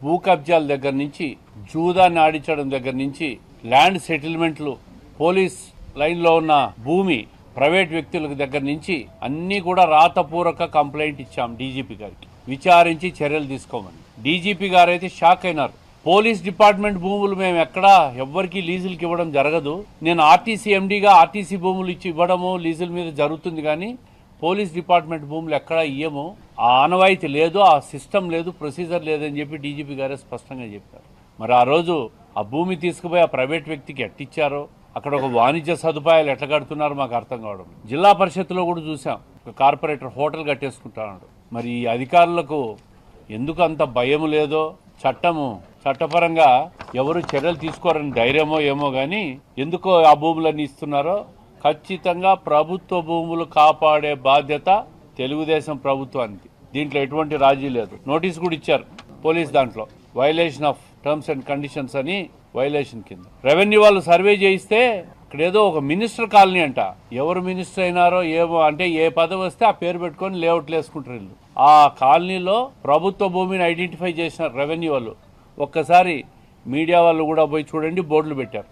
భూ కబ్జాల దగ్గర నుంచి జూదాన్ని ఆడించడం దగ్గర నుంచి ల్యాండ్ సెటిల్మెంట్లు, పోలీస్ లైన్లో ఉన్న భూమి ప్రైవేట్ వ్యక్తుల దగ్గర నుంచి అన్నీ కూడా రాతపూర్వక కంప్లైంట్ ఇచ్చాం డీజీపీ గారికి, విచారించి చర్యలు తీసుకోమని. డీజీపీ గారు అయితే షాక్ అయినారు. పోలీస్ డిపార్ట్మెంట్ భూములు మేము ఎక్కడా ఎవ్వరికీ లీజులకి ఇవ్వడం జరగదు. నేను ఆర్టీసీ ఎండీగా ఆర్టీసీ భూములు ఇచ్చి ఇవ్వడము లీజుల మీద జరుగుతుంది, కానీ పోలీస్ డిపార్ట్మెంట్ భూములు ఎక్కడా ఇయ్యము. ఆ ఆనవాయితీ లేదు, ఆ సిస్టమ్ లేదు, ప్రొసీజర్ లేదని చెప్పి డీజీపీ గారే స్పష్టంగా చెప్పారు. మరి ఆ రోజు ఆ భూమి తీసుకుపోయి ఆ ప్రైవేట్ వ్యక్తికి ఎట్టిచ్చారో, అక్కడ ఒక వాణిజ్య సదుపాయాలు ఎట్లా కడుతున్నారో మాకు అర్థం కావడం. జిల్లా పరిషత్తులో కూడా చూసాం, ఒక కార్పొరేటర్ హోటల్ కట్టేసుకుంటున్నాడు. మరి ఈ అధికారులకు ఎందుకు అంత భయం లేదో, చట్టపరంగా ఎవరు చర్యలు తీసుకోరని ధైర్యమో ఏమో కానీ ఎందుకో ఆ భూములన్నీ ఇస్తున్నారో. ఖచ్చితంగా ప్రభుత్వ భూములు కాపాడే బాధ్యత తెలుగుదేశం ప్రభుత్వానికి. దీంట్లో ఎటువంటి రాజీ లేదు. నోటీస్ కూడా ఇచ్చారు పోలీస్ దాంట్లో, violation of terms and conditions అని వైలేషన్ కింద. రెవెన్యూ వాళ్ళు సర్వే చేయిస్తే ఇక్కడ ఏదో ఒక మినిస్టర్ కాలనీ అంట. ఎవరు మినిస్టర్ అయినారో ఏమో, అంటే ఏ పదవి వస్తే ఆ పేరు పెట్టుకొని లేఅవుట్లు వేసుకుంటారు వీళ్ళు. ఆ కాలనీలో ప్రభుత్వ భూమిని ఐడెంటిఫై చేసిన రెవెన్యూ వాళ్ళు. ఒక్కసారి మీడియా వాళ్ళు కూడా పోయి చూడండి, బోర్డులు పెట్టారు.